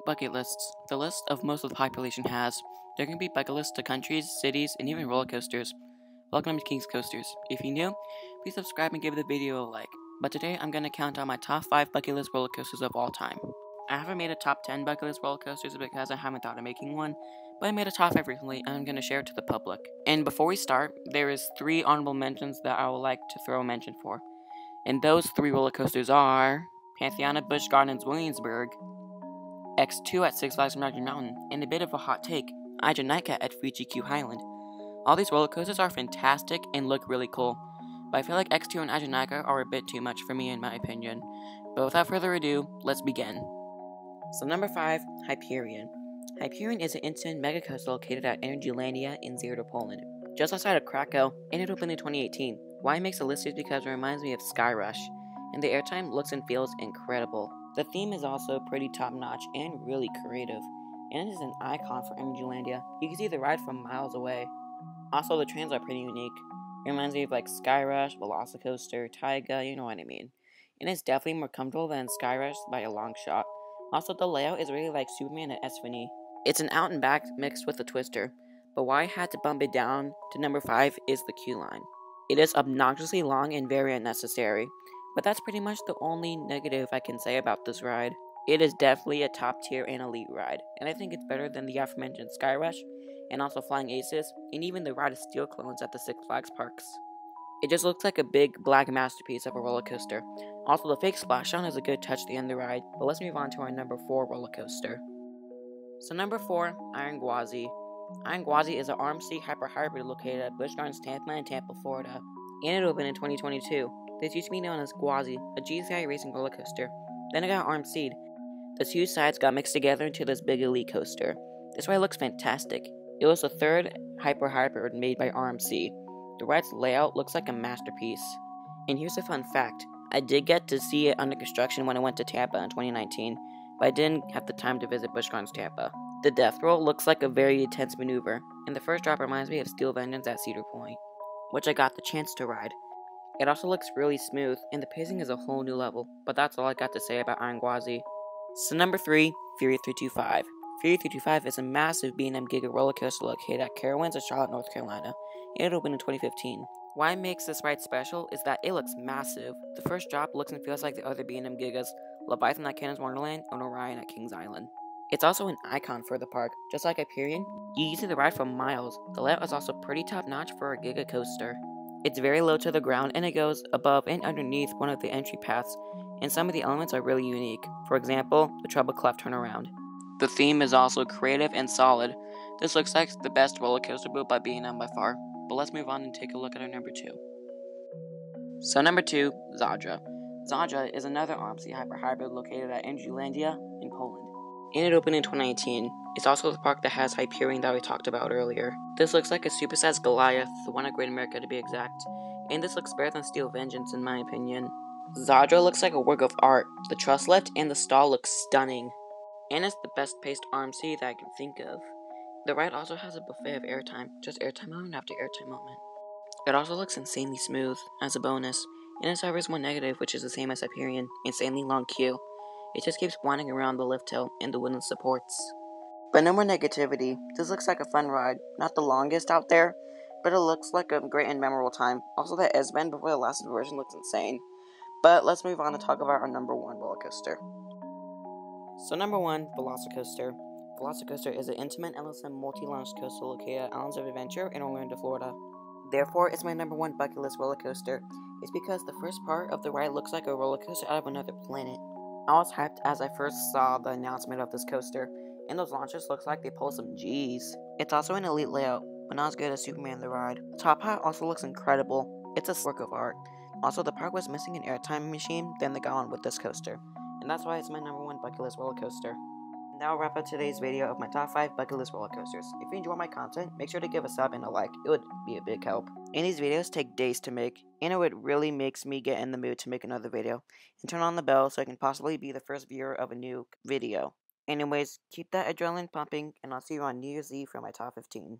Bucket lists. The list of most of the population has. There can be bucket lists to countries, cities, and even roller coasters. Welcome to King's Coasters. If you're new, please subscribe and give the video a like. But today I'm going to count down my top 5 bucket list roller coasters of all time. I haven't made a top 10 bucket list roller coasters because I haven't thought of making one, but I made a top 5 recently and I'm going to share it to the public. And before we start, there is 3 honorable mentions that I would like to throw a mention for. And those 3 roller coasters are Pantheon at Busch Gardens, Williamsburg, X2 at Six Flags Magic Mountain, and a bit of a hot take, Energylandia at Fuji Q Highland. All these roller coasters are fantastic and look really cool, but I feel like X2 and Energylandia are a bit too much for me in my opinion. But without further ado, let's begin. So number 5, Hyperion. Hyperion is an instant mega coaster located at Energylandia in Zierder, Poland, just outside of Krakow, and it opened in 2018. Why it makes the list is because it reminds me of Sky Rush, and the airtime looks and feels incredible. The theme is also pretty top-notch and really creative, and it is an icon for Energylandia. You can see the ride from miles away. Also, the trains are pretty unique. It reminds me of like Sky Rush, Velocicoaster, Taiga, you know what I mean. And it's definitely more comfortable than Sky Rush by a long shot. Also, the layout is really like Superman at Esfinny. It's an out and back mixed with a twister, but why I had to bump it down to number 5 is the queue line. It is obnoxiously long and very unnecessary, but that's pretty much the only negative I can say about this ride. It is definitely a top tier and elite ride, and I think it's better than the aforementioned Sky Rush, and also Flying Aces, and even the Ride of Steel clones at the Six Flags parks. It just looks like a big black masterpiece of a roller coaster. Also, the fake splashdown is a good touch at the end of the ride, but let's move on to our number 4 roller coaster. So number 4, Iron Gwazi. Iron Gwazi is an RMC Hyper Hybrid located at Busch Gardens Tampa in Tampa, Florida, and it opened in 2022. This used to be known as Gwazi, a GCI racing roller coaster. Then it got RMC'd. The two sides got mixed together into this big elite coaster. This ride looks fantastic. It was the 3rd Hyper Hybrid made by RMC. The ride's layout looks like a masterpiece. And here's a fun fact. I did get to see it under construction when I went to Tampa in 2019, but I didn't have the time to visit Busch Gardens Tampa. The death roll looks like a very intense maneuver, and the first drop reminds me of Steel Vengeance at Cedar Point, which I got the chance to ride. It also looks really smooth, and the pacing is a whole new level, but that's all I got to say about Iron Gwazi. So number 3, Fury 325. Fury 325 is a massive B&M Giga roller coaster located at Carowinds in Charlotte, North Carolina, and it opened in 2015. Why it makes this ride special is that it looks massive. The first drop looks and feels like the other B&M Gigas, Leviathan at Cannon's Wonderland, and Orion at Kings Island. It's also an icon for the park. Just like Hyperion, you can see the ride from miles. The layout is also pretty top-notch for a Giga coaster. It's very low to the ground, and it goes above and underneath one of the entry paths, and some of the elements are really unique. For example, the treble clef turnaround. The theme is also creative and solid. This looks like the best roller coaster built by B&M by far. But let's move on and take a look at our number 2. So number 2, Zadra. Zadra is another RMC Hyper Hybrid located at Energylandia in Poland, and it opened in 2019. It's also the park that has Hyperion that we talked about earlier. This looks like a supersized Goliath, the one at Great America to be exact, and this looks better than Steel Vengeance in my opinion. Zadra looks like a work of art. The truss lift and the stall look stunning, and it's the best paced RMC that I can think of. The ride also has a buffet of airtime, just airtime moment after airtime moment. It also looks insanely smooth, as a bonus, and it suffers one negative, which is the same as Hyperion, insanely long queue. It just keeps winding around the lift hill and the wooden supports. But no more negativity. This looks like a fun ride, not the longest out there, but it looks like a great and memorable time. Also, the S-Bend before the last version looks insane. But let's move on to talk about our number 1 roller coaster. So number 1, Velocicoaster. Velocicoaster is an intimate LSM multi-launch coaster located at Islands of Adventure in Orlando, Florida. Therefore, it's my number 1 bucket list roller coaster. It's because the first part of the ride looks like a roller coaster out of another planet. I was hyped as I first saw the announcement of this coaster, and those launches looks like they pull some G's. It's also an elite layout, but not as good as Superman the Ride. The top hat also looks incredible. It's a work of art. Also, the park was missing an airtime machine, then they got on with this coaster, and that's why it's my number 1 bucket list roller coaster. Now I'll wrap up today's video of my top 5 bucket list roller coasters. If you enjoy my content, make sure to give a sub and a like. It would be a big help. And these videos take days to make, and it really makes me get in the mood to make another video. And turn on the bell so I can possibly be the first viewer of a new video. Anyways, keep that adrenaline pumping, and I'll see you on New Year's Eve for my top 15.